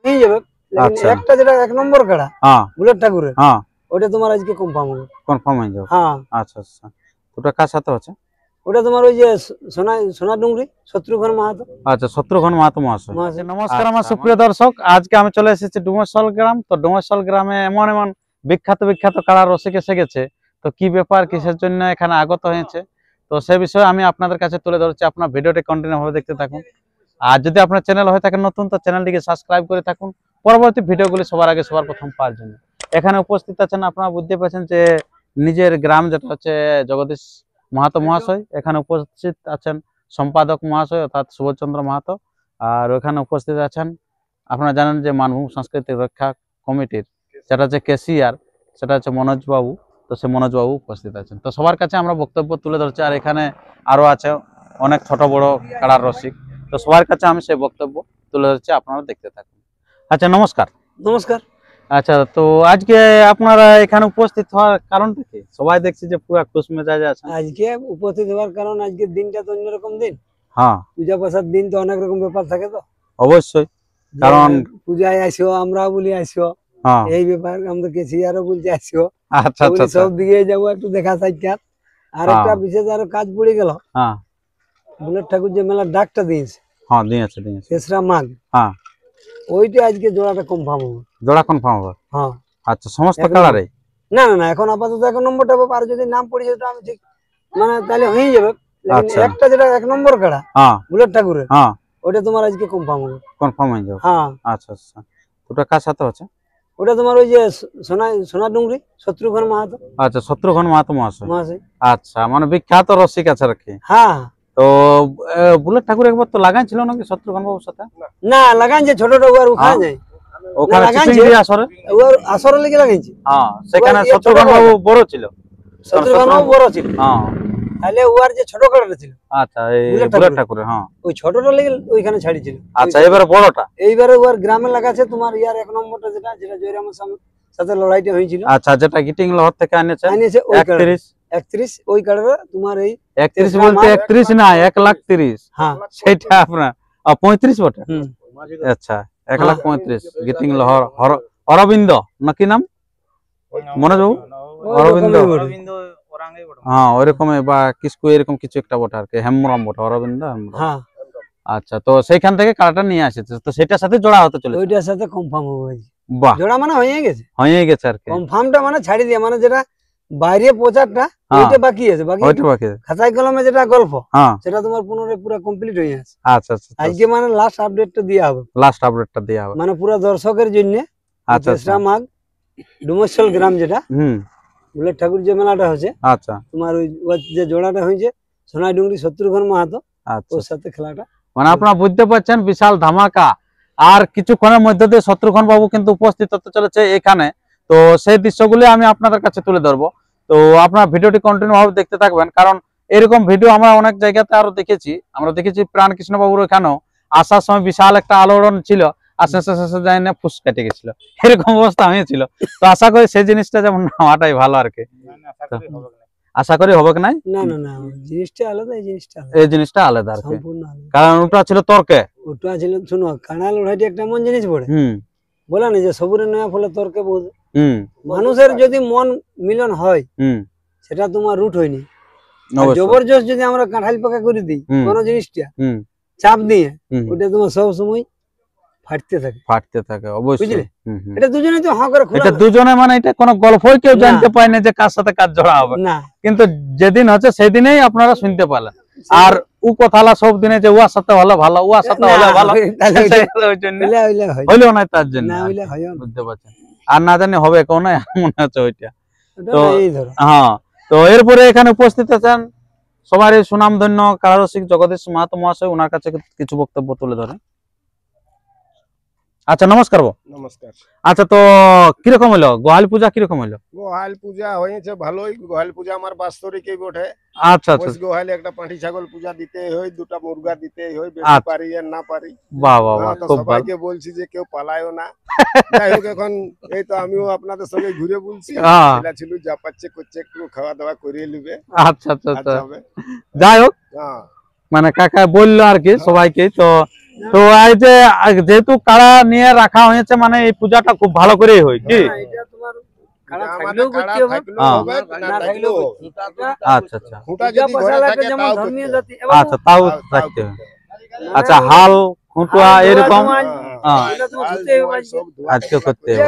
হয়ে যাবে। লেকিন একটা যেটা এক নম্বর কাড়া বুলেট ঠাকুরের ওটা তোমার আজকে কনফার্ম হবে। কনফার্ম হয়ে যাবে। আচ্ছা আচ্ছা, ওটা কার সাথে আছে? ওটা তোমার ওই যে সোনা ডুংরি শত্রুঘ্ন মাহাতো। আচ্ছা, শত্রুঘ্ন মাহাতো মহাশয়। নমস্কার আমার সুপ্রিয় দর্শক, আজকে আমি চলে এসেছি ডুমরশাল গ্রাম। তো ডুমরশাল গ্রামে এমন এমন বিখ্যাত বিখ্যাত কাড়া রসিক এসে গেছে। তো কি ব্যাপার, কিসের জন্য এখানে আগত হয়েছে, তো সে বিষয়ে আমি আপনাদের কাছে তুলে ধরছি। আপনার ভিডিওটি কন্টিনিউ ভাবে দেখতে থাকুন। আর যদি আপনার চ্যানেল হয়ে থাকে নতুন, তো চ্যানেলটিকে সাবস্ক্রাইব করে থাকুন পরবর্তী ভিডিওগুলি সবার আগে সবার প্রথম পাওয়ার জন্য। এখানে উপস্থিত আছেন, আপনারা বুঝতে পারছেন যে নিজের গ্রাম যেটা হচ্ছে জগদীশ মাহাতো মহাশয়। এখানে উপস্থিত আছেন সম্পাদক মহাশয় অর্থাৎ সুবোধচন্দ্র মাহাতো। আর ওখানে উপস্থিত আছেন, আপনারা জানেন যে মানভূম সাংস্কৃতিক রক্ষা কমিটির যেটা হচ্ছে কেসিআর, সেটা হচ্ছে মনোজ বাবু। তো সে মনোজ বাবু উপস্থিত আছেন। তো সবার কাছে আমরা বক্তব্য তুলে ধরছি। আর এখানে আরো আছে অনেক ছোট বড় কাড়ার রসিক। তো সবার কাছে আমি সেই বক্তব্য তুলে ধরছি, আপনারা দেখতে থাকুন। আচ্ছা, নমস্কার। নমস্কার। আচ্ছা, তো আজকে আপনারা এখানে উপস্থিত হওয়ার কারণটা কি? সবাই দেখছি যে পুরো খুশ মেজাজে আছে। আজকে উপস্থিত হওয়ার কারণ আজকের দিনটা তো অন্যরকম দিন। পূজা পাশার দিন তো অনেক রকম ব্যাপার থাকে। তো অবশ্যই, কারণ পূজায় আসো, আমরা বলি আসো, এই ব্যাপার আমাদের কেসিআরও বলছে আসো। আচ্ছা আচ্ছা, সব দিকে যাবো একটু দেখা সাক্ষাৎ। আর একটা বিশেষ আরো কাজ পড়ে গেল। বুলেট ঠাকুর যে মেলার ডাকটা দিয়েছে, তেসরা মাঘ, ওইটা আজকে জোড়াটা কনফার্ম হবে। জোড়া কনফার্ম হবে? আচ্ছা, সমস্ত কালারে? না না না, এখন আপাতত এক নম্বরটা হবে। আর যদি নাম পড়ে যেত আমি ঠিক মানে তাহলে হয়ে যাবে। একটা যেটা এক নম্বর কাড়া বুলেট ঠাকুরের, ওটা তোমার আজকে কনফার্ম হবে। কনফার্ম হয়ে যাবে? আচ্ছা আচ্ছা, ওটা কার সাথে আছে? ওটা তোমার ওই যে সোনা ডুংরি শত্রুঘ্ন মাহাতো। আচ্ছা, শত্রুঘ্ন মাহাতো মহাশয়। আচ্ছা, মানে বিখ্যাত রসিক আছে আর কি। তো বুলেট ঠাকুর একবার তো লাগাইছিল নাকি শত্রুঘ্ন বাবুর সাথে? না, লাগাইছে ছোটটা ওর ওখানে যায়। ওখানে চিপিংডি আসরে ওর আসরে লাগি লাগাইছে। সেখানে শত্রুঘ্ন বাবু বড় ছিল। শত্রুঘ্ন বাবু বড় ছিল। তাহলে ওর যে ছোট কাড়াটা ছিল, আচ্ছা, এই বুলেট ঠাকুর, ওই ছোটটা লাগি ওইখানে ছাড়িছিল। আচ্ছা, এবারে বড়টা এইবারে ওর গ্রামে লাগাছে। তোমার ইয়ার এক নম্বরটা যেটা জয়রামের সাথে লড়াইটা হয়েছিল। আচ্ছা, যেটা গিটিং লহর থেকে আনেছে 31 ওই কাড়াটা তোমার এই 31 বলতে 31 না, 1,30,000। সেটা আপনার 35 বটে। আচ্ছা, 1,35,000 গিটিং লহর অরবিন্দ নাকি নাম মনোজ বাবু? অরবিন্দ, ওইরকম বা কিছু এরকম কিছু একটা বটে আর কি। হেমরাম বটে, অরবিন্দ। আচ্ছা, তো সেইখান থেকে কাড়াটা নিয়ে আসেছে। তো সেটার সাথে জোড়া হতে চলেছে? ওইটার সাথে কনফার্ম হবে। বাহ, জোড়া মানে হয়ে গেছে আর কি। কনফার্মটা মানে ছাড়ি দিয়ে, মানে যেটা বাইরে প্রচারটা ওইটা বাকি আছে। খাতায় কলমে যেটা গল্প, সেটা তোমার পুনরায় পুরো কমপ্লিট হয়ে গেছে। আচ্ছা আচ্ছা, আজকে মানে লাস্ট আপডেটটা দেয়া হবে। মানে পুরো দর্শকের জন্য। আচ্ছা, তেসরা মাঘ ডুমরশাল গ্রাম যেটা বুলেট ঠাকুর যে মেলাটা হচ্ছে, আচ্ছা, তোমার ওই যে জোড়াটা হয়েছে সোনাই ডুংরি শত্রুঘ্ন মাহাতো, ওর সাথে খেলাটা। মানে আপনারা বুঝতে পারছেন বিশাল ধামাকা। আর কিছুক্ষণের মধ্যে দিয়ে শত্রুঘ্ন বাবু কিন্তু উপস্থিত হতে চলেছে এখানে। তো সেই দৃশ্যগুলি আমি আপনাদের কাছে তুলে ধরবো। তো আপনারা ভিডিওটি কন্টিনিউ ভাবে দেখতে থাকবেন, কারণ এরকম ভিডিও আমরা অনেক জায়গাতে আরো দেখেছি। আমরা দেখেছি প্রাণকৃষ্ণ বাবুর এখানেও আসার সময় বিশাল একটা আলোড়ন ছিল, আর শেষে যায় না ফুস কেটে গেছিল, এরকম অবস্থা হয়েছিল। তো আশা করি সেই জিনিসটা যেমন হওয়াটাই ভালো আর কি। আশা করি হবে কি নাই? না না না, জিনিসটা আলাদা, এই জিনিসটা আলাদা আর কি। কারণ ওটা ছিল তর্কে, ওটা ছিল, শুনো, কানা লড়াইটা একটা এমন জিনিস পড়ে, বলে না যে সবুরে নয়া ফলে তর্কে বহু। মানুষের যদি মন মিলন হয়, সেটা তোমার রুট হয়নি। জবরদস্ত যদি আমরা কাঁঠাল পাকা করে দিই কোন জিনিসটা চাপ দিয়ে, ওটা তোমার সব সময় ফাটতে থাকে অবশ্যই। এটা দুজনে তো হ্যাঁ করে খোলা, এটা দুজনে, মানে এটা কোনো গল্পই কেউ জানতে পায় না যে কার সাথে কাজ জড়া হবে না। কিন্তু যেদিন হচ্ছে সেদিনেই আপনারা শুনতে পারলেন। আর ও কথালা সব দিনে যে ওয়ার সাথে হলে ভালো, ওয়ার সাথে হলে ভালো, হইলেও নাই তার জন্য, বুঝতে পারছেন। আর না জানি হবে কোন মনে হচ্ছে ওইটা। তো হ্যাঁ, তো এরপরে এখানে উপস্থিত আছেন সবারই সুনামধন্য কারারসিক জগদীশ মাহাতো মহাশয়। ওনার কাছে কিছু বক্তব্য তুলে ধরে। আচ্ছা, নমস্কার। নমস্কার। আচ্ছা, তো কিরকম হলো গোহাল পূজা? কিরকম হলো? গোহাল পূজা হয়েছে ভালোই। গোহাল পূজা আমার বাস্তরিকই বটে। আচ্ছা আচ্ছা, গোহালে একটা পাঁঠি ছাগল পূজা দিতে হয়, দুটা মুরগা দিতে হয়, বেশি পারি আর না পারি। বাহ বাহ, খুব ভালো। সবাইকে বলছি যে কেউ পালায়ও না। যাই হোক, এখন এই তো আমিও আপনাদের সঙ্গে ঘুরে বলছি, এটা ছিল যা পাচ্ছে করছে, একটু খাওয়া দাওয়া করিয়ে নিবে। আচ্ছা আচ্ছা, যাই হোক, মানে কাকা বললো আর কি সবাইকে। তো তো এই যে যেহেতু কাড়া নিয়ে রাখা হয়েছে মানে এই পূজাটা খুব ভালো করেই হয় কি? আচ্ছা আচ্ছা আচ্ছা, তাও রাখতে হবে। আচ্ছা, হাল খুঁটুয়া এরকম আজকে করতে হবে।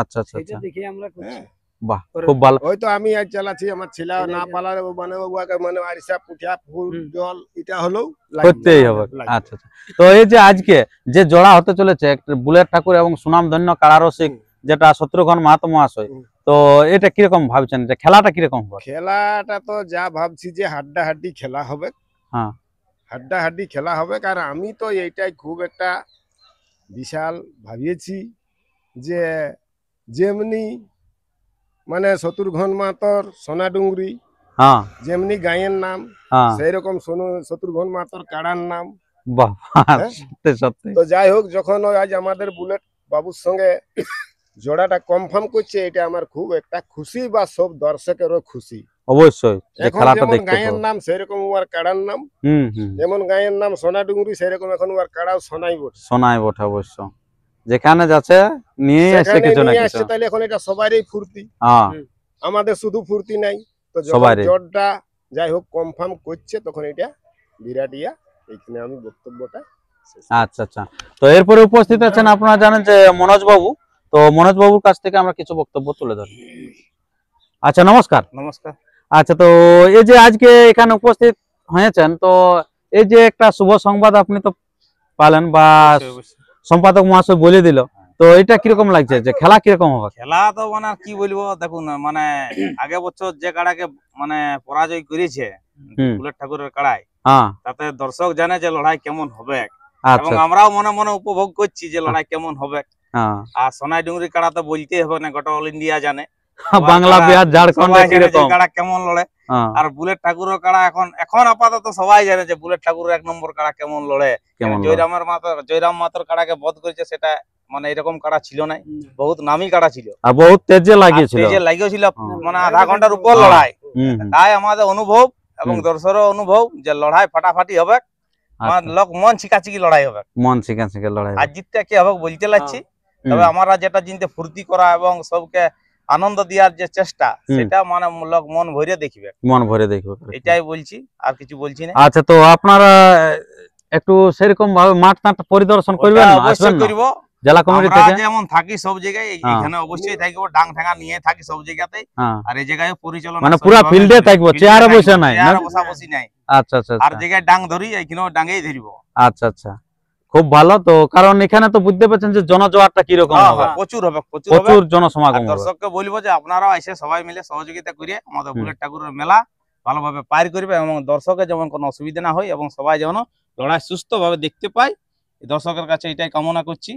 আচ্ছা আচ্ছা আচ্ছা, বাহ খুব ভালো। ওই তো আমি আজ চালাচ্ছি, আমার ছেলে না পালার মানে ওকে মানে আরিসা পুঠিয়া ফুল জল এটা হলো করতেই হবে। আচ্ছা আচ্ছা, তো এই যে আজকে যে জোড়া হতে চলেছে বুলেট ঠাকুর এবং সুনামধন্য কারারসিক যেটা শত্রুঘ্ন মাহাতো মহাশয়, তো এটা কিরকম ভাবছেন যে খেলাটা কিরকম হবে? খেলাটা তো যা ভাবছি যে হাড্ডাহাড্ডি খেলা হবে। হ্যাঁ, হাড্ডাহাড্ডি খেলা হবে, কারণ আমি তো এইটাই খুব একটা বিশাল ভাবিয়েছি যে যেমনি মানে শত্রুঘ্ন মাহাতোর সোনাডুঙ্গরি হ্যাঁ যেমনি গায়ের নাম, হ্যাঁ, সেই রকম শত্রুঘ্ন মাহাতোর কাড়ার নাম। বাহ, হ্যাঁ? সত্যি সত্যি। তো যাই হোক, যখন ওই আজ আমাদের বুলেট বাবুর সঙ্গে জোড়াটা কনফার্ম করছে, এটা আমার খুব একটা খুশি বা সব দর্শকেরও খুশি। অবশ্যই যে এখন খেলাটা যেমন দেখতে গায়ের পাবো। নাম সেরকম ওর কাড়ার নাম, হুম হুম, যেমন গায়ের নাম সোনাডুঙ্গরি সেরকম এখন ওর কাড়াও সোনাই বটে। শোনাই বটে অবশ্য, যেখানে যাচ্ছে নিয়ে এসে সেখানে কিছু না নিয়ে কিছু। আসছে, তাহলে এখন এটা সবারই ফুর্তি, হ্যাঁ, আমাদের শুধু ফুর্তি নাই। তো যখন সবারই। জোরটা যাই হোক কনফার্ম করছে, তখন এটা বিরাট ইয়া। এইখানে আমি বক্তব্যটা শেষ করছি। আচ্ছা আচ্ছা, তো এরপরে উপস্থিত আছেন আপনারা জানেন যে মনোজ বাবু, তো মনোজ বাবুর কাছ থেকে আমরা কিছু বক্তব্য তুলে ধরি। আচ্ছা, নমস্কার। নমস্কার। আচ্ছা, তো এই যে আজকে এখানে উপস্থিত হয়েছেন, তো এই যে একটা শুভ সংবাদ আপনি তো পালেন বা সম্পাদক মহাশয় বলে দিল, তো এটা কিরকম লাগছে যে খেলা কিরকম হবে? খেলা তো মানে কি বলবো, দেখুন মানে আগে বছর যে কাড়াকে মানে পরাজয় করেছে বুলেট ঠাকুরের কাড়ায়, হ্যাঁ, তাতে দর্শক জানে যে লড়াই কেমন হবে, এবং আচ্ছা, আমরাও মনে মনে উপভোগ করছি যে লড়াই কেমন হবে। হ্যাঁ, আর সোনাই ডুঙ্গরি কাড়া তো বলতেই হবে না, গোটা অল ইন্ডিয়া জানে বাংলা, বিহার, ঝাড়খণ্ড সবাই জানে যে কিরকম কাড়া কেমন লড়ে। হ্যাঁ, আর বুলেট ঠাকুরের কাড়া এখন এখন আপাতত সবাই জানে যে বুলেট ঠাকুরের 1 নম্বর কাড়া কেমন লড়ে। কেমন লড়ে। জয়রাম মাতর কাড়াকে বধ করেছে, সেটা মানে এরকম কাড়া ছিল না, বহুত নামি কাড়া ছিল, আর বহুত তেজে লাগিয়েছিল। মানে আধা ঘন্টার উপর লড়াই। তাই আমাদের অনুভব এবং দর্শকের অনুভব যে লড়াই ফাটাফাটি হবে, লোক মন ছিকাছিকি লড়াই হবে, মন শিখা শিখে লড়াই। আর জিততে কে হবে বলতে লাগছি। তবে আমরা যেটা জিনতে ফুর্তি করা এবং সবকে আনন্দ দেওয়ার যে চেষ্টা, সেটা মানে লোক মন ভরে দেখবে, মন ভরে দেখবে, এটাই বলছি, আর কিছু বলছি না। আচ্ছা, তো আপনারা একটু সেরকম ভাবে মাঠ পরিদর্শন করবেন না? আসবেন না? জেলা কমিটি থেকে যেমন থাকি সব জায়গায়, এখানে অবশ্যই থাকবো, ডাং ঠেঙ্গা নিয়ে থাকি সব জায়গাতে। আর এই জায়গায় পরিচালনা মানে পুরো ফিল্ডে থাকবো, চেয়ারে বসে নাই, চেয়ারে বসি নাই। আচ্ছা আচ্ছা, আর জায়গায় ডাং ধরি, এইখানেও ডাঙেই ধরবো। আচ্ছা আচ্ছা, খুব ভালো। তো কারণ এখানে তো বুঝতে পারছেন যে জনজোয়ারটা কিরকম হবে, প্রচুর হবে, প্রচুর জনসমাগম হবে। দর্শককে বলবো যে আপনারাও এসে সবাই মিলে সহযোগিতা করে আমাদের বুলেট ঠাকুরের মেলা ভালোভাবে পার করবে, এবং দর্শকের যেমন কোনো অসুবিধা না হয়, এবং সবাই যেন লড়াই সুস্থ ভাবে দেখতে পায়, দর্শকের কাছে এটাই কামনা করছি।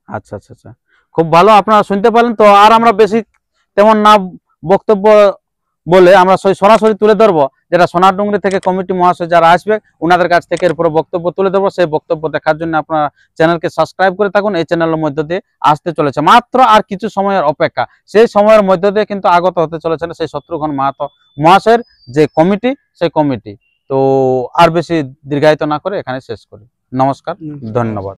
আচ্ছা আচ্ছা আচ্ছা, খুব ভালো, আপনারা শুনতে পারলেন। তো আর আমরা বেশি তেমন না বক্তব্য বলে আমরা সরাসরি তুলে ধরবো, যেটা সোনারডুঙ্গরি থেকে কমিটি মহাশয় যারা আসবে ওনাদের কাছ থেকে এরপরে বক্তব্য তুলে ধরবো। সেই বক্তব্য দেখার জন্য আপনারা চ্যানেলকে সাবস্ক্রাইব করে থাকুন। এই চ্যানেলের মধ্য দিয়ে আসতে চলেছে মাত্র আর কিছু সময়ের অপেক্ষা, সেই সময়ের মধ্য দিয়ে কিন্তু আগত হতে চলেছে না সেই শত্রুঘ্ন মাহাতো মহাশয়ের যে কমিটি, সেই কমিটি। তো আর বেশি দীর্ঘায়িত না করে এখানে শেষ করি। নমস্কার, ধন্যবাদ।